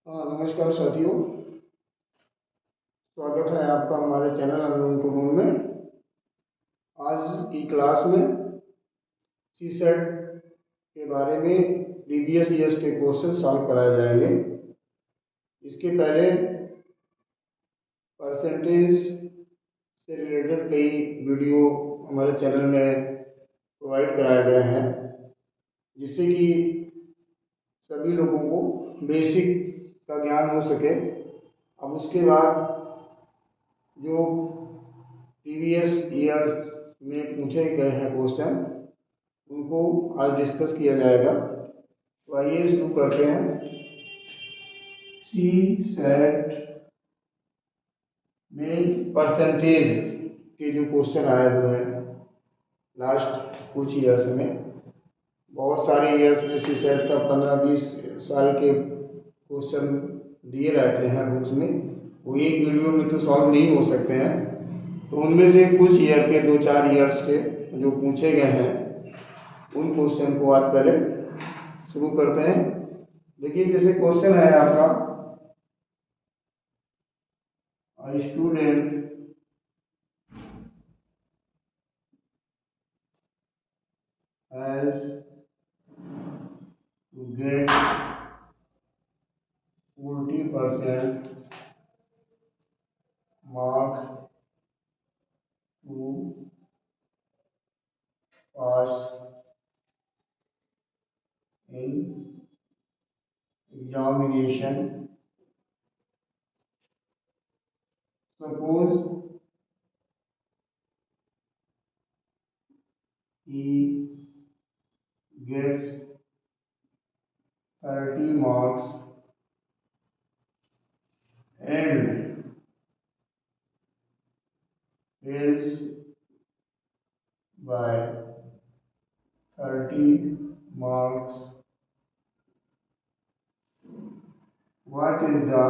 नमस्कार साथियों। स्वागत है आपका हमारे चैनल अननोन टू नोन में। आज की क्लास में सी सेट के बारे में प्रीवियस ईयर्स के क्वेश्चन सॉल्व कराए जाएंगे। इसके पहले परसेंटेज से रिलेटेड कई वीडियो हमारे चैनल में प्रोवाइड कराए गए हैं, जिससे कि सभी लोगों को बेसिक का ज्ञान हो सके। अब उसके बाद जो प्रीवियस ईयर में पूछे गए हैं क्वेश्चन, उनको आज डिस्कस किया जाएगा। तो आइए शुरू करते हैं। सी सेट में परसेंटेज के जो क्वेश्चन आए हुए हैं लास्ट कुछ ईयर्स में, बहुत सारे ईयर्स में सी सेट का 15-20 साल के क्वेश्चन दिए रहते हैं बुक्स में। वो एक वीडियो में तो सॉल्व नहीं हो सकते हैं, तो उनमें से कुछ ईयर के 2-4 ईयर्स के जो पूछे गए हैं उन क्वेश्चन को आज पहले शुरू करते हैं। देखिए, जैसे क्वेश्चन है आपका, student has to get 40% marks to pass in examination. Suppose he gets 30 marks and fails by 30 marks. What is the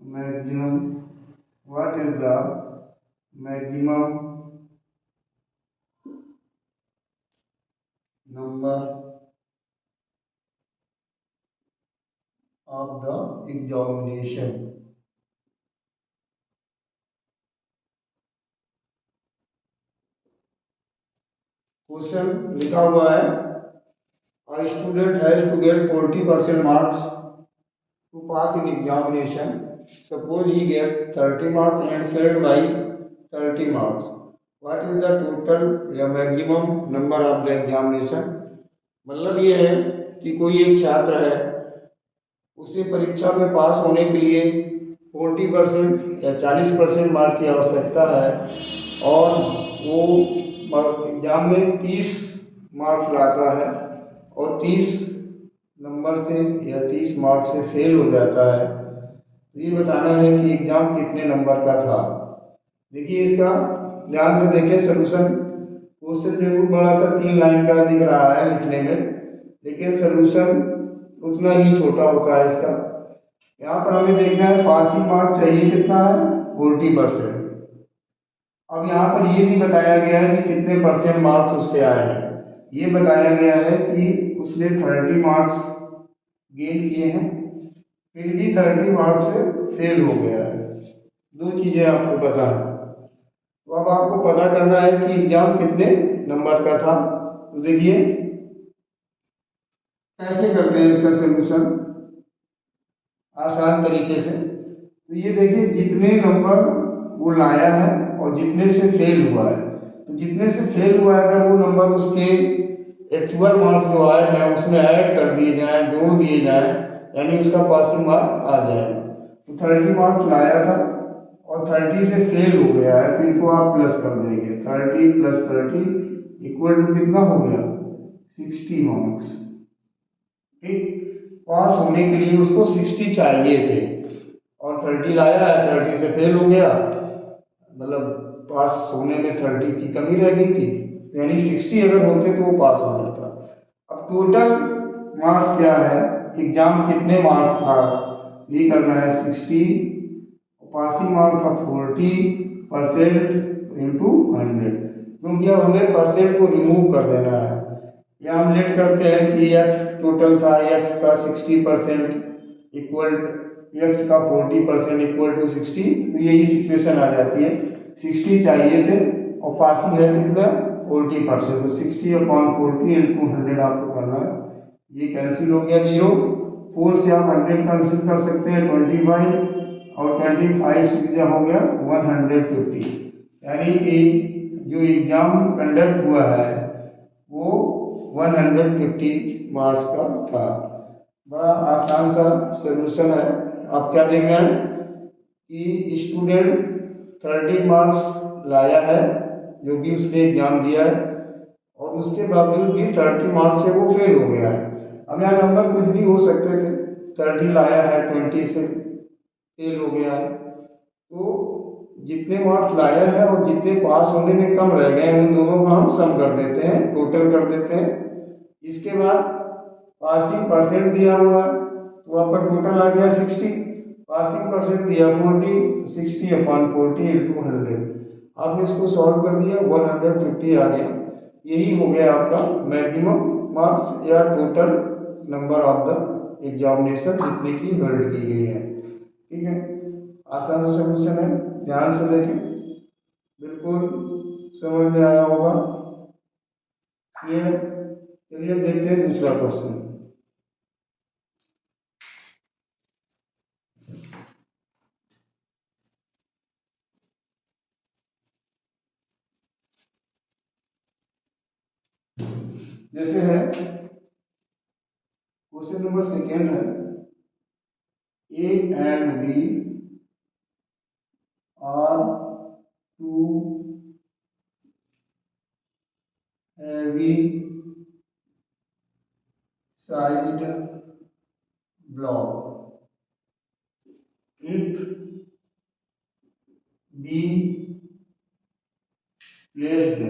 maximum? What is the maximum number of the examination? Question लिखा हुआ है, a student has to get 40% marks to pass in examination. Suppose he get 30 marks and failed by 30 marks. What is the total या maximum number of the examination? मतलब ये है कि कोई एक छात्र है, उसे परीक्षा में पास होने के लिए 40% या 40% मार्क की आवश्यकता है, और वो एग्जाम में 30 मार्क्स लाता है और 30 नंबर से या 30 मार्क्स से फेल हो जाता है। तो ये बताना है कि एग्जाम कितने नंबर का था। देखिए, इसका ध्यान से देखें सलूशन। क्वेश्चन जरूर बड़ा सा 3 लाइन का दिख रहा है लिखने में, लेकिन सलूशन उतना ही छोटा होता है इसका। यहाँ पर हमें देखना है पासिंग मार्क चाहिए कितना है, 40%। अब यहाँ पर ये नहीं बताया गया है कि कितने परसेंट मार्क्स उसके आए हैं, ये बताया गया है कि उसने 30 मार्क्स गेन किए हैं, फिर भी 30 मार्क्स से फेल हो गया है। दो चीजें आपको पता है। तो अब आपको पता करना है कि एग्जाम कितने नंबर का था। तो देखिए कैसे करते हैं इसका सलूशन आसान तरीके से। तो ये देखिए, जितने नंबर वो लाया है और जितने से फेल हुआ है, तो जितने से फेल हुआ है अगर वो नंबर उसके एक्चुअल मार्क्स जो आए हैं उसमें ऐड कर दिए जाएं, जोड़ दिए जाएं, यानी उसका पासिंग मार्क आ जाएगा। तो 30 मार्क्स लाया था और 30 से फेल हो गया है, तो इनको आप प्लस कर देंगे। 30 + 30 इक्वल टू कितना हो गया, 60 मार्क्स। ठीक, पास होने के लिए उसको 60 चाहिए थे और 30 लाया है, 30 से फेल हो गया, मतलब पास होने में 30 की कमी रह गई थी, यानी 60 अगर होते तो वो पास हो जाता। अब टोटल मार्क्स क्या है, एग्जाम कितने मार्क्स था, ये करना है 60, पासिंग मार्क्स था 40% × 100, क्योंकि अब हमें परसेंट को रिमूव कर देना है। या हम लेट करते हैं कि एक्स टोटल था, एक्स का 60% इक्वल, एक्स का 40% इक्वल टू 60, तो यही सिचुएशन आ जाती है। 60 चाहिए थे और पासिंग है कितना 40%, तो 60/40 इंटू 100 आपको करना है। ये कैंसिल हो गया 0, 4 से आप 100 कैंसिल कर सकते हैं 25, और 25 से क्या हो गया 150, यानी कि जो एग्जाम कंडक्ट हुआ है वो 150 मार्क्स का था। बड़ा आसान सा सोल्यूशन है। आप क्या देख रहे हैं कि स्टूडेंट 30 मार्क्स लाया है जो भी उसने एग्जाम दिया है, और उसके बावजूद भी 30 मार्क्स से वो फेल हो गया है। अब यहाँ नंबर कुछ भी हो सकते थे, 30 लाया है 20 से फेल हो गया है, तो जितने मार्क्स लाया है और जितने पास होने में कम रह गए उन दोनों का हम सम कर देते हैं, टोटल कर देते हैं। इसके बाद पासिंग परसेंट दिया हुआ है तो आपका टोटल आ गया 60, पासिंग परसेंट दिया 40, 60/40 इंटू 100, आपने इसको सॉल्व कर दिया 150 आ गया। यही हो गया आपका मैक्सिमम मार्क्स या total number of the examination जितने की होल्ड की गई है। ठीक है, आसान सा सोल्यूशन है, ध्यान से देखें, बिल्कुल समझ में आया होगा। क्लियर? चलिए देखते हैं दूसरा क्वेश्चन। जैसे है क्वेश्चन नंबर सेकेंड है, A and B are two heavy sized block. If be placed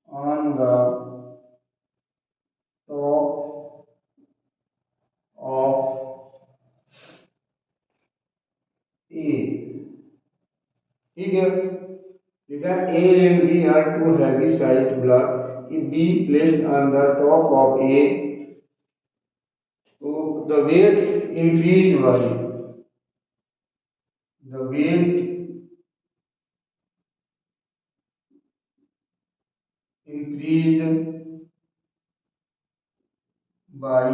on the top of A, ठीक है, लिखा A and B are two heavy sized blocks. If B placed on the top of A, so the weight increased by the weight increased by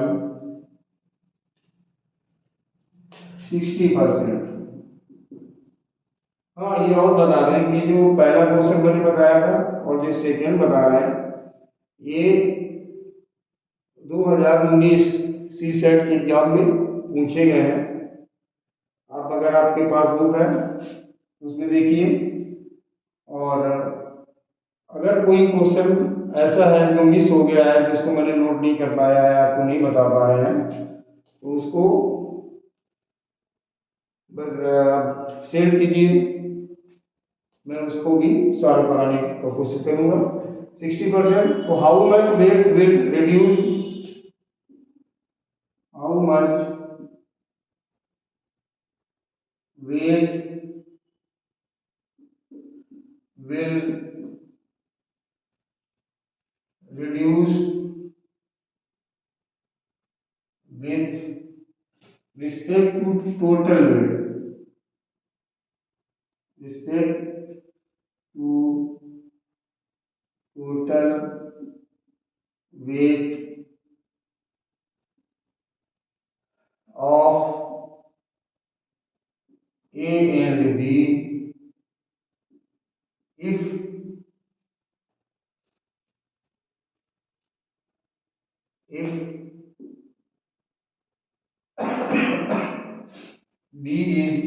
60%। हाँ, ये और बता रहे हैं कि जो पहला क्वेश्चन मैंने बताया था और जो सेकेंड बता रहे हैं, ये 2019 सी सेट के एग्जाम में पूछे गए हैं। आप अगर आपके पास बुक है उसमें देखिए, और अगर कोई क्वेश्चन ऐसा है जो मिस हो गया है, जिसको मैंने नोट नहीं कर पाया है, आपको नहीं बता पा रहे हैं, तो उसको शेयर कीजिए, मैं उसको भी सॉल्व कराने की कोशिश करूंगा। 60%, तो how much weight will reduce, how much weight will reduce with respect to total weight, respect to total weight of A and B if B is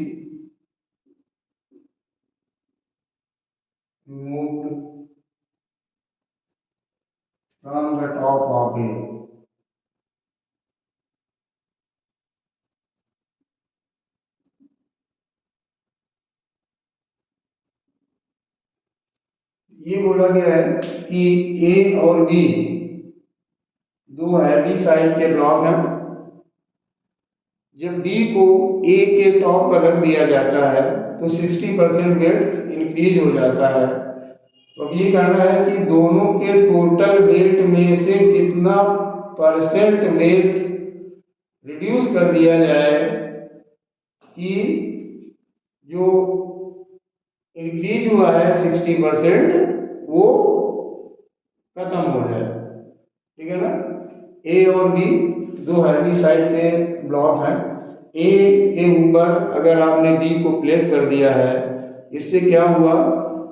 removed from the top of A। ये बोला गया है कि ए और B दो heavy size के block हैं। जब बी को ए के टॉप पर रख दिया जाता है तो 60% वेट इंक्रीज हो जाता है, तो अब ये करना है कि दोनों के टोटल वेट में से कितना परसेंट वेट रिड्यूस कर दिया जाए कि जो इंक्रीज हुआ है 60% वो खत्म हो जाए। ठीक है ना। ए और बी दो हैवी साइज के ब्लॉक हैं। ए के ऊपर अगर आपने बी को प्लेस कर दिया है, इससे क्या हुआ,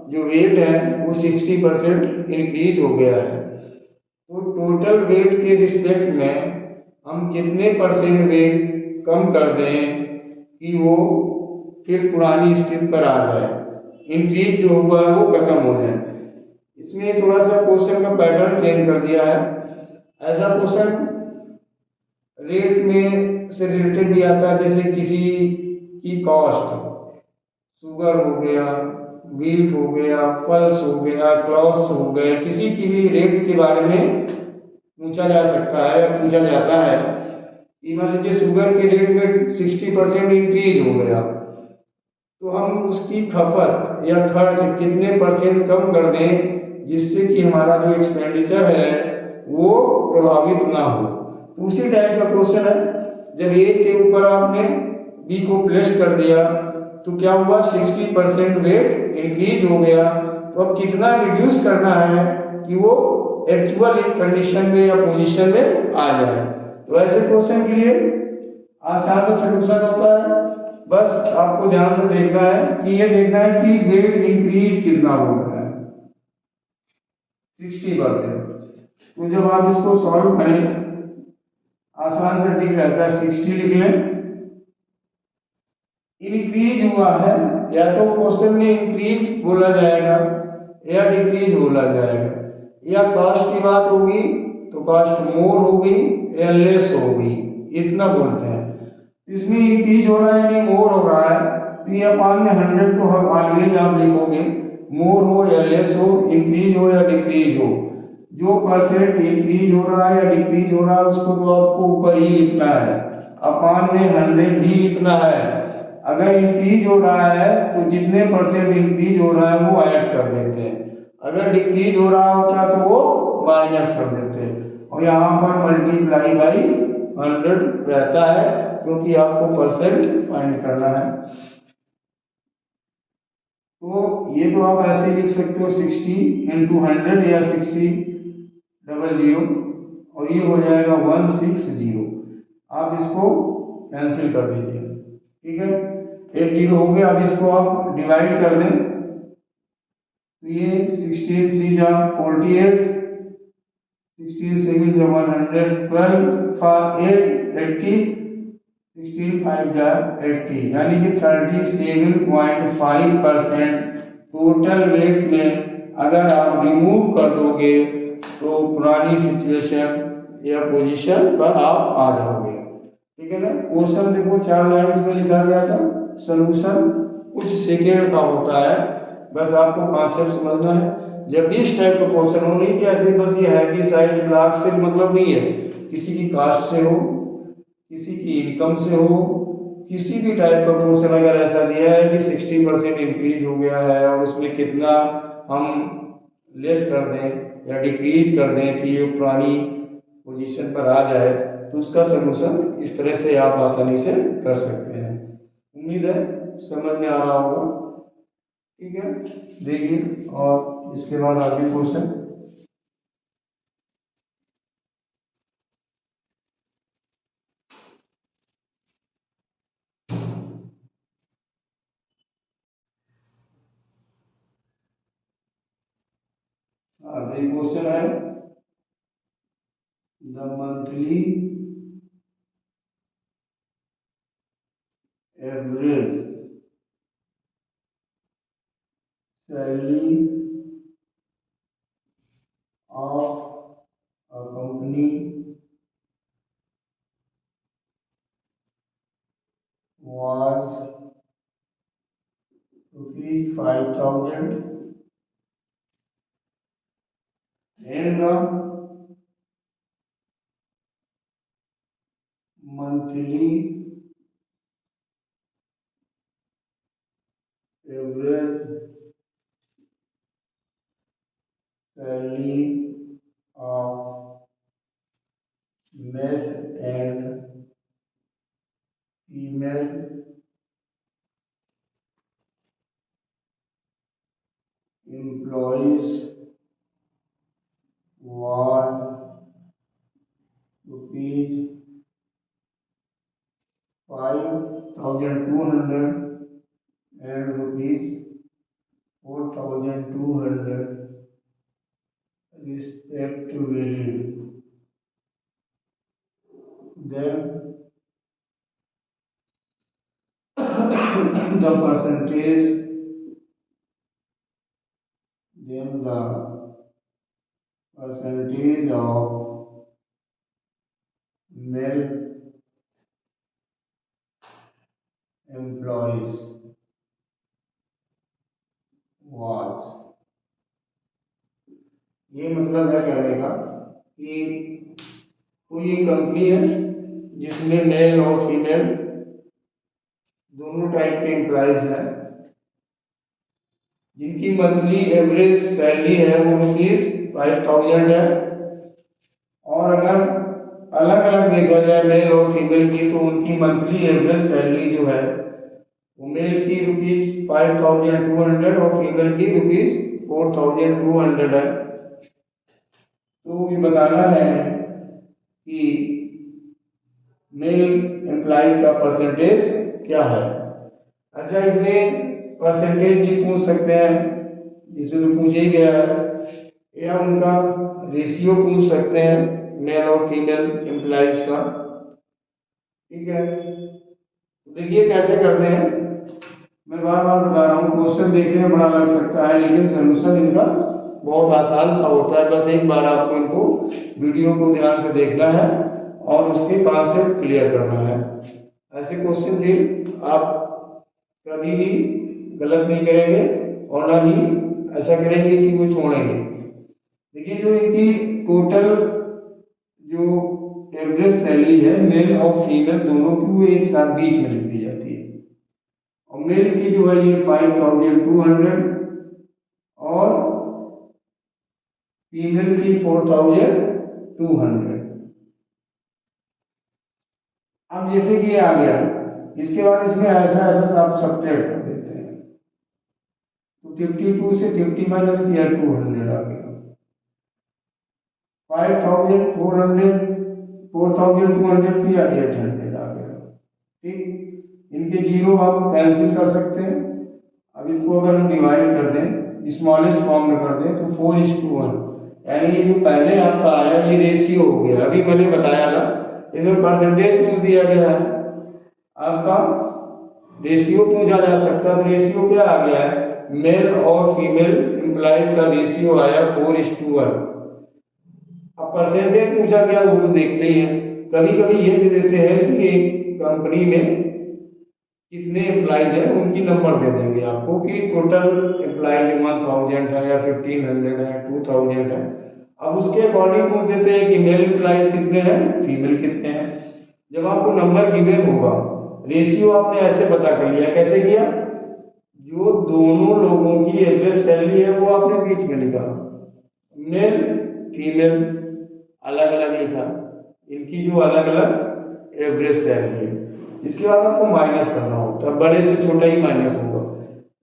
जो वेट है वो 60% इंक्रीज हो गया है। तो टोटल वेट के रिस्पेक्ट में हम कितने परसेंट वेट कम कर दें कि वो फिर पुरानी स्थिति पर आ जाए, इंक्रीज जो हुआ है वो खत्म हो जाए। इसमें थोड़ा सा क्वेश्चन का पैटर्न चेंज कर दिया है। ऐसा क्वेश्चन रेट में से रिलेटेड भी आता है, जैसे किसी की कॉस्ट, शुगर हो गया, व्हीट हो गया, पल्स हो गया, क्लॉथ्स हो गए, किसी की भी रेट के बारे में पूछा जा सकता है या पूछा जाता है कि मान लीजिए शुगर के रेट में 60% इंक्रीज हो गया, तो हम उसकी खपत या खर्च कितने परसेंट कम कर दें जिससे कि हमारा जो एक्सपेंडिचर है वो प्रभावित ना हो। उसी टाइप का क्वेश्चन है। जब ए के ऊपर आपने बी को प्लेस कर दिया तो क्या हुआ, 60% वेट इंक्रीज हो गया, तो अब कितना रिड्यूस करना है कि वो एक्चुअल कंडीशन में या पोजीशन में आ जाए। तो ऐसे क्वेश्चन के लिए आसान सा सलूशन होता है। बस आपको ध्यान से देखना है कि ये देखना है कि वेट इंक्रीज कितना हो रहा है, 60%। तो जब आप इसको सॉल्व करें, आसान से ठीक रहता है, 60 लिख लें। इंक्रीज हुआ है, या तो क्वेश्चन में इंक्रीज बोला जाएगा या डिक्रीज बोला जाएगा, या कॉस्ट की बात होगी तो कॉस्ट मोर होगी या लेस होगी, इतना बोलते हैं। इसमें इंक्रीज हो रहा है यानी मोर हो रहा है, तो ये अपान में 100 तो हम ऑलवेज आप लिखोगे, मोर हो या लेस हो, इंक्रीज हो या डिक्रीज हो, जो परसेंट इंक्रीज हो रहा है या डिक्रीज हो रहा है उसको तो आपको ऊपर ही लिखना है, अपान में 100 भी लिखना है। अगर इंक्रीज हो रहा है तो जितने परसेंट इंक्रीज हो रहा है वो ऐड कर देते हैं, अगर डिक्रीज हो रहा होता तो वो माइनस कर देते हैं, और यहाँ पर मल्टीप्लाई बाई 100 रहता है क्योंकि आपको परसेंट फाइंड करना है। तो ये तो आप ऐसे लिख सकते हो 60 इंटू 100 या 60 00, और ये हो जाएगा 160। आप इसको कैंसिल कर दीजिए। ठीक है, एक जीरो हो गया। अब इसको आप डिवाइड कर दें तो ये 16 3 जा 48, 16 7 जा 112, 80, 16 5 जा 80, यानी कि 37.5% टोटल वेट में अगर आप रिमूव कर दोगे तो पुरानी सिचुएशन या पोजीशन पर आप आ जाओगे। ठीक है ना। क्वेश्चन देखो 4 लाइन्स में लिखा गया था, सॉल्यूशन कुछ सेकेंड का होता है, बस आपको कॉन्सेप्ट समझना है। जब भी इस टाइप का क्वेश्चन हो, नहीं कि ऐसे बस ये हैवी साइज ब्लॉक से मतलब नहीं है, किसी की कास्ट से हो, किसी की इनकम से हो, किसी भी टाइप का क्वेश्चन अगर ऐसा दिया है कि 60% इंक्रीज हो गया है और उसमें कितना हम लेस कर दें या डिक्रीज कर दें कि ये पुरानी पोजीशन पर आ जाए, तो उसका सलूशन इस तरह से आप आसानी से कर सकते हैं। उम्मीद है समझ में आ रहा होगा। ठीक है, देखिए और इसके बाद आगे क्वेश्चन। हाँ, तो ये क्वेश्चन है, the monthly average salary of a company was ₹5,000 and the monthly average male and female employees was rupees 5,200 and rupees 4,200 respectively. Then the percentage of male employees was, ये मतलब है कहने का कि कोई एक कंपनी है जिसमें मेल और फीमेल दोनों टाइप के एम्प्लॉयज हैं, जिनकी मंथली एवरेज सैलरी है वो ₹5,000 है। और अगर अलग अलग देखा जाए मेल और फीमेल की, तो उनकी मंथली एवरेज सैलरी जो है वो मेल की ₹5,200 और फीमेल की ₹4,200 है। तो ये बताना है कि मेल एम्प्लॉयज का परसेंटेज क्या है। अच्छा, इसमें परसेंटेज भी पूछ सकते हैं, इसमें तो पूछ ही गया है, या उनका रेशियो पूछ सकते हैं मेल और फीमेल एम्प्लॉयज का। ठीक है, देखिए कैसे करते हैं। मैं बार बार बता रहा हूँ, क्वेश्चन देखने में बड़ा लग सकता है लेकिन सोल्यूशन इनका बहुत आसान सा होता है। बस एक बार आपको इनको वीडियो को ध्यान से देखना है और उसके कॉन्सेप्ट क्लियर करना है। ऐसे क्वेश्चन भी आप कभी भी गलत नहीं करेंगे और ना ही ऐसा करेंगे कि वो छोड़ेंगे। देखिए, जो इनकी टोटल जो एवरेज सैलरी है मेल और फीमेल दोनों की, वो एक साथ बीच में लिख दी जाती है। और मेल की जो है ये 5,200 और फीमेल की 4,200। अब जैसे कि आ गया, इसके बाद इसमें ऐसा सब सब्ट्रैक्ट कर देते हैं। तो 52 से 50 माइनस किया 200 आ गया। 4,200 किया 800 आ गया। ठीक, इनके जीरो आप कैंसिल कर सकते हैं। अब इसको अगर हम डिवाइड कर दें, स्मॉलेस्ट फॉर्म में कर दें, तो 4:1, यानी ये जो पहले आपका आया ये रेशियो हो गया। अभी मैंने बताया था, इसमें परसेंटेज पूछ दिया गया है, आपका रेशियो पूछा जा सकता है। तो रेशियो क्या आ गया है, मेल और फीमेल एम्प्लॉयज का रेशियो आया 4:1। अब परसेंटेज पूछा गया वो तो देखते ही हैं। कभी कभी ये दे देते हैं कि एक कंपनी में कितने एम्प्लॉयज हैं उनकी नंबर दे देंगे आपको कि टोटल एम्प्लॉयज 1,000 है या 1,500 है, 2,000 है। अब उसके अकॉर्डिंग पूछ देते हैं कि मेल एम्प्लॉयज कितने हैं, फीमेल कितने हैं। जब आपको नंबर गिवन होगा, रेशियो आपने ऐसे पता कर लिया। कैसे किया, जो दोनों लोगों की एवरेज सैलरी है वो आपने बीच में लिखा, मेल फीमेल अलग अलग लिखा, इनकी जो अलग अलग एवरेज सैलरी है। इसके बाद आपको माइनस करना होता है, बड़े से छोटा ही माइनस होगा।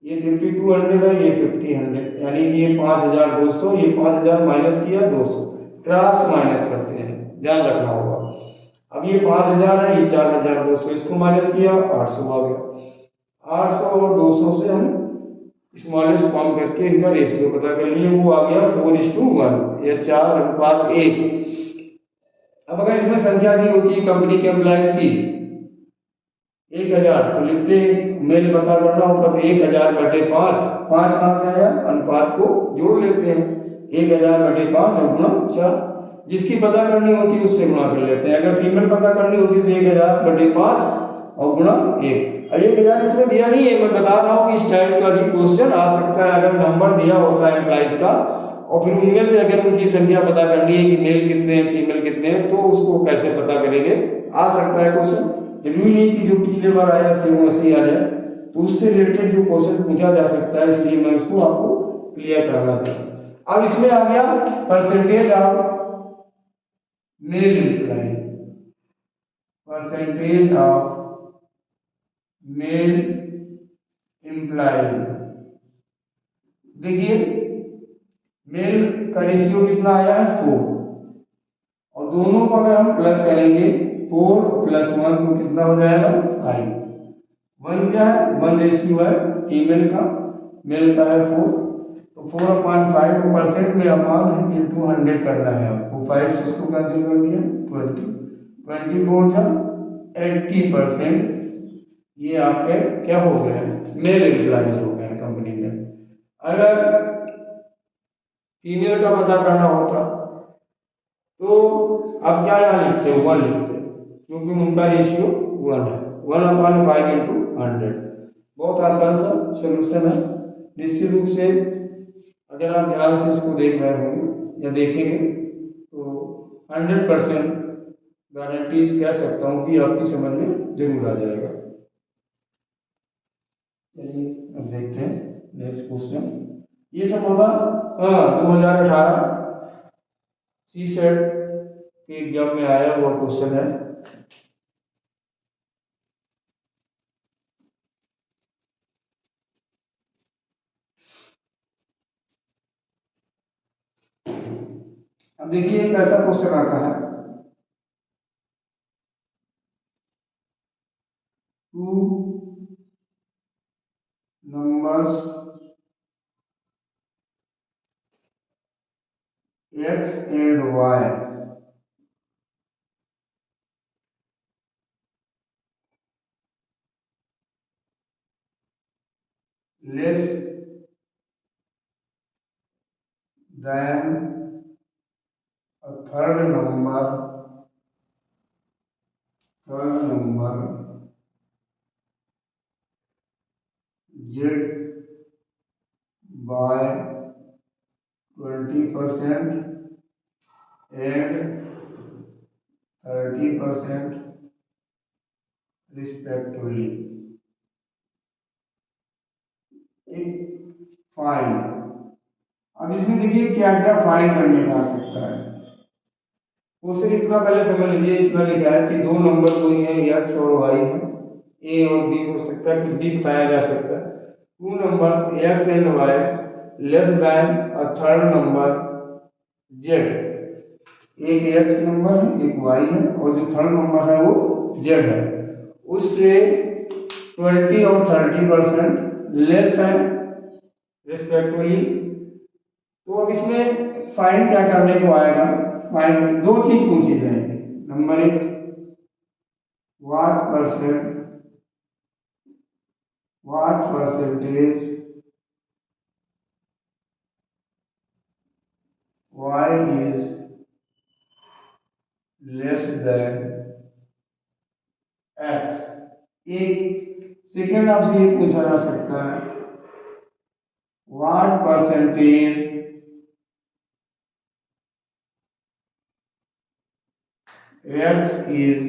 ये 5,200 है, ये 5,000, यानी कि ये 5,200, ये 5,000 माइनस किया 200, क्रॉस माइनस करते हैं, ध्यान रखना होगा। अब ये 5,000 है, ये 4,200, इसको माइनस किया 800 आ गया। 800 और 200 से हम स्मॉलेस्ट फॉर्म करके इनका रेशियो पता कर लिए, वो आ गया 4:1 या 4:1। अब अगर इसमें संख्या दी होती है कंपनी के एम्प्लॉयज की 1,000, तो लिखते मेल पता करना होता तो 1,000/5, 5 कहां से आया, अनुपात को जोड़ लेते हैं, 1,000/5 और गुणा 4। जिसकी पता करनी होती है उससे गुणा कर लेते हैं। अगर फीमेल पता करनी होती तो 1,000/5 और गुणा 1। 1,000 इसमें दिया नहीं है, मैं बता रहा हूँ कि इस टाइप का भी क्वेश्चन आ सकता है। अगर नंबर दिया होता है एम्प्लॉयज का और फिर उनमें से अगर उनकी संख्या पता करनी है कि मेल कितने हैं फीमेल कितने हैं, तो उसको कैसे पता करेंगे, आ सकता है क्वेश्चन। जरूरी नहीं कि जो पिछले बार आया सेम वैसे ही आ जाए, तो उससे रिलेटेड जो क्वेश्चन पूछा जा सकता है, इसलिए मैं इसको आपको क्लियर करना चाहता हूँ। अब इसमें आ गया percentage of male employ. Percentage of male employ. देखिए मेल का रेशियो कितना आया है 4, और दोनों को अगर हम प्लस करेंगे 4 + 1 तो कितना हो जाएगा 5। 1 क्या है 1 रेशियो है फीमेल का, मेल का है 4, तो 4/5 को परसेंट में अपान इंटू 100 करना है आपको। 5 से इसको कैंसिल कर दिया 20, 24 जा 80%। ये आपके क्या हो गए मेल एम्प्लॉइज हो गए कंपनी में। अगर फीमेल का पता करना होता तो आप क्या यहाँ लिखते हो 1 लिखते, क्योंकि उनका रेशियो 1 है। 1/5 इंटू 100 बहुत आसान सा सोल्यूशन है। निश्चित रूप से अगर आप ध्यान से इसको देख रहे होंगे या देखेंगे तो 100% गारंटीज कह सकता हूँ कि आपकी समझ में जरूर आ जाएगा। चलिए अब देखते हैं नेक्स्ट क्वेश्चन। ये सब होगा 2018 CSET के एग्जाम में आया हुआ क्वेश्चन है। अब देखिए एक ऐसा क्वेश्चन आता है, 2 numbers x and y less than a third number z by 20% and 30% respectively। Find. अब इसमें देखिए क्या क्या फाइंड करने का आ सकता है। क्वेश्चन इतना पहले समझ लीजिए, इतना लिखा है कि 2 नंबर कोई है x और y है, a और b हो सकता है, कुछ भी बताया जा सकता है। 2 numbers x and y less than a third number z। एक x नंबर है एक y है और जो थर्ड नंबर है वो z है, उससे 20 और 30% लेस है रिस्पेक्टिवली। तो अब इसमें फाइंड क्या करने को आएगा, फाइंड 2 चीज पूछी जाएगी। Number 1 what percentage y is less than x। एक सेकेंड आपसे ये पूछा जा सकता है what percentage x is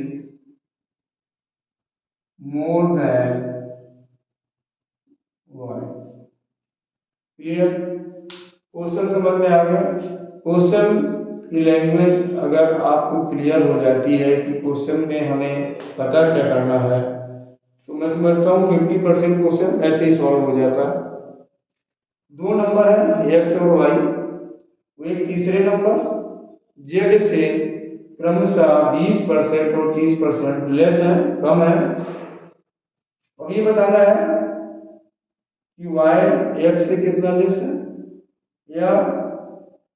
more than y। Clear, question समझ में आ गया। क्वेश्चन की लैंग्वेज अगर आपको क्लियर हो जाती है कि क्वेश्चन में हमें पता क्या करना है, तो मैं समझता हूँ 50% क्वेश्चन ऐसे ही सॉल्व हो जाता है। 2 नंबर है x और y, वो एक तीसरे नंबर z से क्रमशः 20% और 30% लेस है, कम है। अब ये बताना है कि y x से कितना लेस है या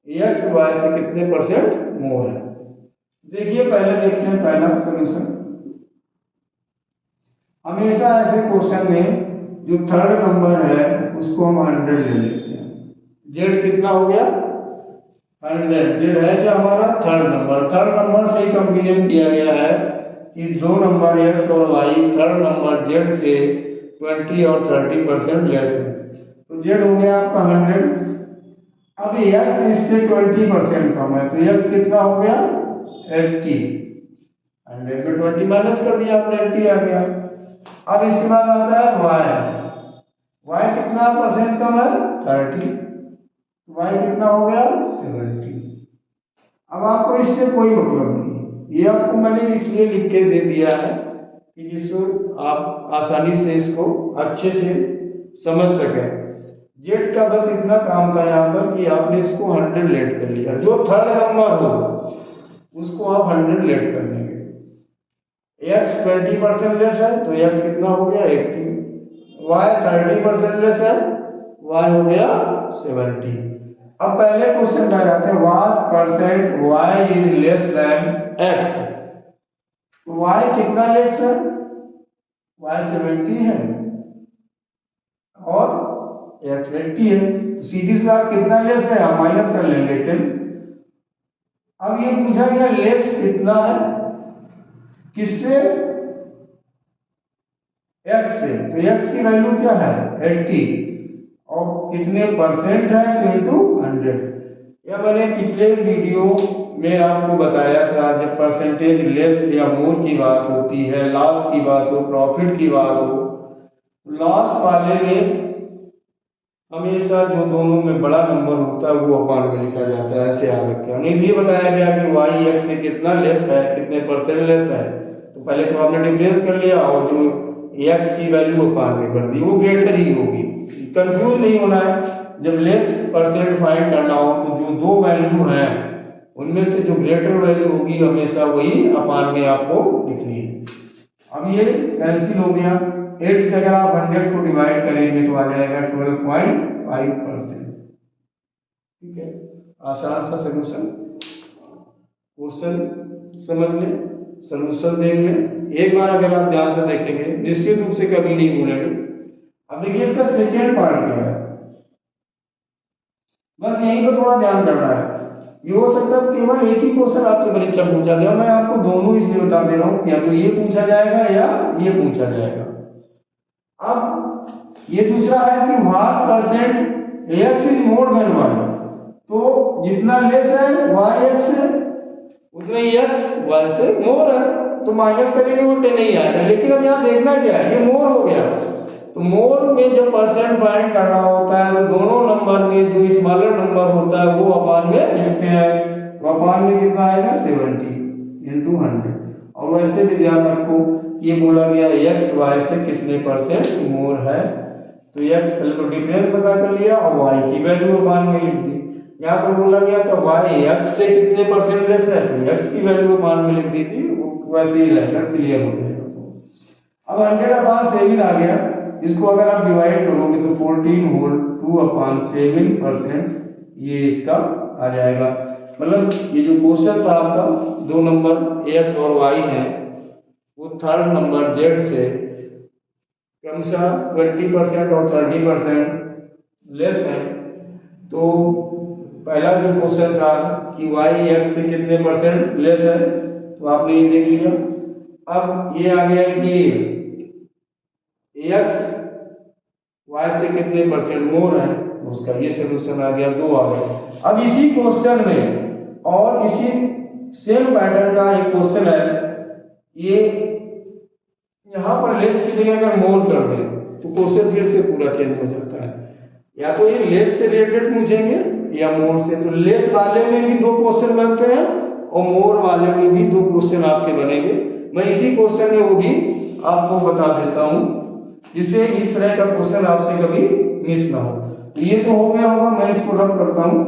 x y से कितने परसेंट मोर है। देखिए पहले देखते हैं पहला सॉल्यूशन। हमेशा ऐसे क्वेश्चन में जो थर्ड नंबर है उसको हम 100 ले लेते हैं। z कितना हो गया 100, z है जो हमारा थर्ड नंबर से ही कंपेरिजन किया गया है कि 2 नंबर x और y थर्ड नंबर z से 20 और 30% लेस है, तो z हो गया आपका 100। अब x इससे 20% कम है तो x कितना हो गया 80। 100 में 20 माइनस कर दिया आपने, 80 आ गया। अब इसके बाद आता है y कितना परसेंट कम है 30, y कितना हो गया 70। अब आपको इससे कोई मतलब नहीं, ये आपको मैंने इसलिए लिख के दे दिया है कि जिसको आप आसानी से इसको अच्छे से समझ सकें। जेड का बस इतना काम था यहाँ पर कि आपने इसको 100 लेट कर लिया, जो थर्ड नंबर हो उसको आप 100 लेट कर लेंगे। x 20% लेस है तो x कितना हो गया 80, y 30% लेस है y हो गया 70। अब पहले क्वेश्चन में आ जाते हैं, what percent y is less than x। तो y कितना लेस है, y 70 है और x 80 है, तो सीधी सी बात कितना लेस है, हम माइनस कर लेंगे 10। अब ये पूछा गया लेस कितना है, किससे, x से, तो x की वैल्यू क्या है 80 और कितने परसेंट है तो इनटू 100। यह मैंने पिछले वीडियो में आपको बताया था, जब परसेंटेज लेस या मोर की बात होती है, लॉस की बात हो, प्रॉफिट की बात हो, लॉस वाले में हमेशा जो दोनों में बड़ा नंबर होता है वो अपान में लिखा जाता है, ऐसे याद रखें। नहीं ये बताया गया कि y x से कितना लेस है, कितने परसेंट लेस है, तो पहले तो आपने डिफरेंस कर लिया और जो x की वैल्यू अपान में कर दी, वो ग्रेटर ही होगी। कंफ्यूज नहीं होना है, जब लेस परसेंट फाइंड करना हो तो जो दो वैल्यू हैं उनमें से जो ग्रेटर वैल्यू होगी हमेशा वही अपान में आपको लिखनी है। अब ये कैंसिल हो गया, 8 से अगर आप 100 को डिवाइड करेंगे तो आ जाएगा 12.5%। ठीक है, आसान सा सोल्यूशन, क्वेश्चन समझ लें, सोल्यूशन देख लें एक बार, अगर आप ध्यान से देखेंगे निश्चित रूप से कभी नहीं भूलेंगे। अब देखिए इसका सेकेंड पार्ट क्या है, बस यहीं पर थोड़ा ध्यान करना है। ये हो सकता है केवल एक ही क्वेश्चन आपकी परीक्षा पूछा गया, मैं आपको दोनों इसलिए बता दे रहा हूं, या तो ये पूछा जाएगा या ये पूछा जाएगा। अब ये दूसरा है कि what percent x is more than y, तो जितना लेस है y x से उतना ही x y से मोर है, तो माइनस करेंगे वो 10 नहीं आएगा। लेकिन अब यहाँ देखना क्या है, ये मोर हो गया, तो मोर में जब परसेंट फाइंड करना होता है तो दोनों नंबर में जो स्मॉलर नंबर होता है वो अपान में लिखते हैं, तो अपान में कितना आएगा 70 इंटू 100। और वैसे भी ध्यान रखो ये बोला गया x y से कितने परसेंट मोर है, तो x पहले तो डिफरेंस पता कर लिया और y की वैल्यू अपान में लिख दी। यहाँ पर बोला गया था y x से कितने परसेंट लेस है, तो x की वैल्यू अपान में लिख दी थी, वो वैसे ही रहेगा, क्लियर हो जाएगा। अब 100/7 आ गया, इसको अगर आप डिवाइड करोगे तो 14 होल 2/7% ये इसका आ जाएगा। मतलब ये जो क्वेश्चन था आपका, दो नंबर x और y है, वो थर्ड नंबर z से क्रमशः 20% और 30% लेस है। तो पहला जो क्वेश्चन था कि y x से कितने परसेंट लेस है, तो आपने ये देख लिया। अब ये आ गया कि x y से कितने परसेंट मोर है, उसका ये सोल्यूशन आ गया, 2 आ गया। अब इसी क्वेश्चन में और इसी सेम पैटर्न का एक क्वेश्चन है, ये यहाँ पर लेस की जगह अगर मोर कर दे तो क्वेश्चन फिर से पूरा चेंज हो जाता है। या तो ये लेस से रिलेटेड पूछेंगे या मोर से, तो लेस वाले में भी 2 क्वेश्चन बनते हैं और मोर वाले में भी 2 क्वेश्चन आपके बनेंगे। मैं इसी क्वेश्चन में वो भी आपको बता देता हूं जिससे इस तरह का क्वेश्चन आपसे कभी मिस ना हो। तो ये तो हो गया होगा, मैं इसको रब करता हूं।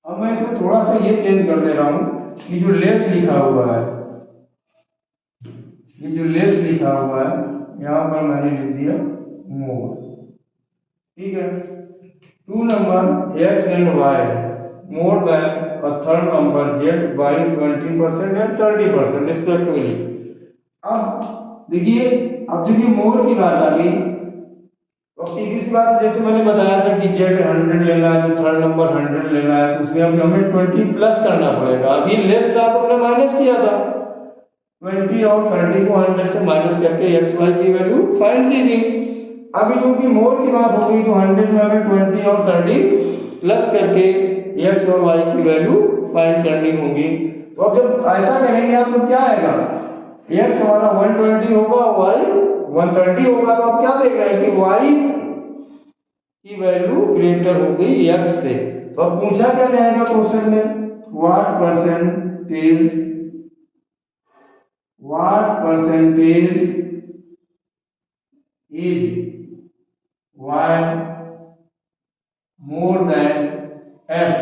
अब मैं इसमें थोड़ा सा ये चेंज कर दे रहा हूं कि जो लेस लिखा हुआ है, ये जो लेस लिखा हुआ है यहां पर मैंने लिख दिया मोर। ठीक है, 2 number x and y more than a third number z by 20% and 30% respectively। अब देखिए, अब जब ये मोर की बात आ गई तो सीधी सी बात है, जैसे मैंने बताया था कि z 100 लेना है, तो थर्ड नंबर 100 लेना है, तो उसमें अब हमें 20 प्लस करना पड़ेगा। अभी लेस था तो हमने माइनस किया था, 20 और 30 को 100 से माइनस करके x y की वैल्यू फाइंड की थी। अभी चूंकि मोर की बात हो गई तो 100 में हमें 20 और 30 प्लस करके x और y की वैल्यू फाइंड करनी होगी। तो अब जब ऐसा करेंगे आप तो क्या आएगा, x हमारा 120 होगा, y 130 होगा, तो आप क्या देख रहे हैं कि y की वैल्यू ग्रेटर हो गई x से। तो अब पूछा क्या जाएगा क्वेश्चन में, what percentage is y more than x।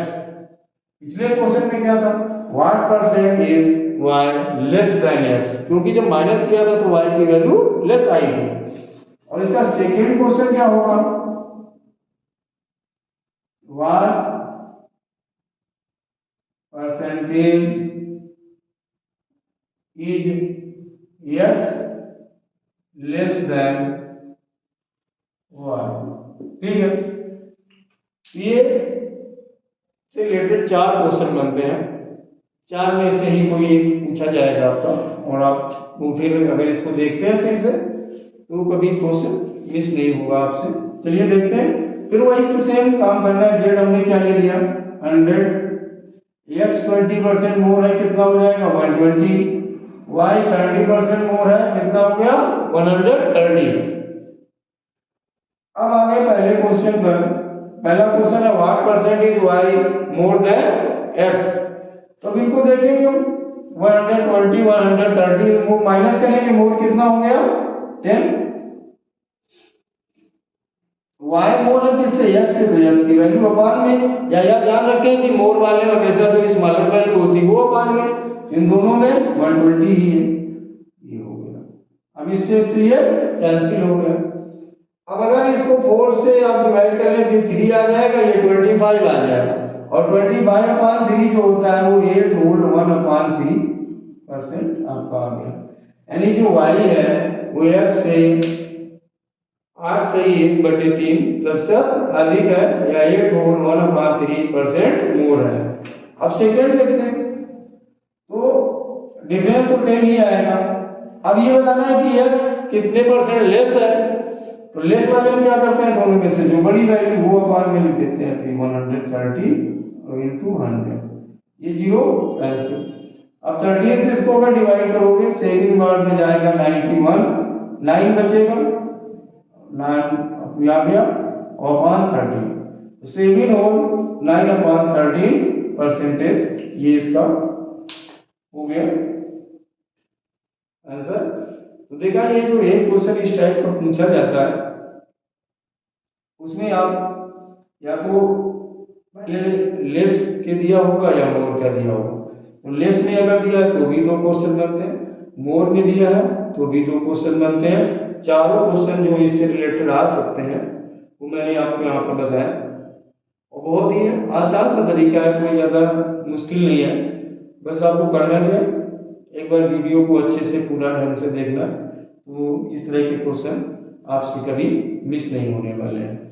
पिछले क्वेश्चन में क्या था, what percent is y less than x, क्योंकि जब माइनस किया था तो y की वैल्यू लेस आई थी। और इसका सेकेंड क्वेश्चन क्या होगा, what percentage is x less than y। ठीक है, ये से रिलेटेड 4 क्वेश्चन बनते हैं, 4 में से ही कोई एक पूछा जाएगा आपका, और आप वो फिर अगर इसको देखते हैं सही से तो कभी क्वेश्चन मिस नहीं होगा आपसे। चलिए देखते हैं, फिर वही सेम काम करना है। जेड हमने क्या ले लिया 100, x 20% मोर है कितना हो जाएगा 120, y 30% मोर है कितना हो गया 130। अब आ गए पहले क्वेश्चन पर। पहला क्वेश्चन है what percentage y more than x। तो अब इनको देखेंगे हम 120 130 वो माइनस करेंगे, मोर कितना हो गया 10, y मोर है किससे x से, तो x की वैल्यू अपान में, या ध्यान रखें कि मोर वाले में हमेशा जो स्मॉलर वैल्यू होती है वो अपान में, इन दोनों में 120 ही है, ये हो गया। अब इससे ये कैंसिल हो गया। अब अगर इसको 4 से आप डिवाइड कर लें फिर 3 आ जाएगा, ये 25 आ जाएगा, और 25/3 जो होता है वो 8 होल 1/3% आपका आ गया। यानी जो y है वो x से 8 से 1/3 प्रतिशत अधिक है, या 8 होल 1/3% मोर है। अब सेकेंड देखते हैं, तो डिफरेंस तो 10 ही आएगा। अब ये बताना है कि x कितने परसेंट लेस है, तो लेस वाले में क्या करते हैं, दोनों में से जो बड़ी वैल्यू वो अपान में लिख देते हैं, फिर 130 into 100, ये 0 कैंसिल। अब 13 से इसको अगर डिवाइड करोगे सेकंड पार्ट में जाएगा 91, 9 बचेगा, 9 आ गया और अपान 13, तो 7 होल 9/13%, ये इसका हो गया आंसर। तो देखा, ये जो एक क्वेश्चन इस टाइप का पूछा जाता है उसमें आप या तो पहले लेस के दिया होगा या मोर का दिया होगा। तो लेस में अगर दिया है तो भी 2 क्वेश्चन बनते हैं, मोर में दिया है तो भी 2 क्वेश्चन बनते हैं। चारों क्वेश्चन जो इससे रिलेटेड आ सकते हैं वो मैंने आपको यहाँ पर बताया, और बहुत ही आसान सा तरीका है, कोई ज़्यादा मुश्किल नहीं है। बस आपको करना क्या, एक बार वीडियो को अच्छे से पूरा ढंग से देखना, तो इस तरह के क्वेश्चन आपसे कभी मिस नहीं होने वाले हैं।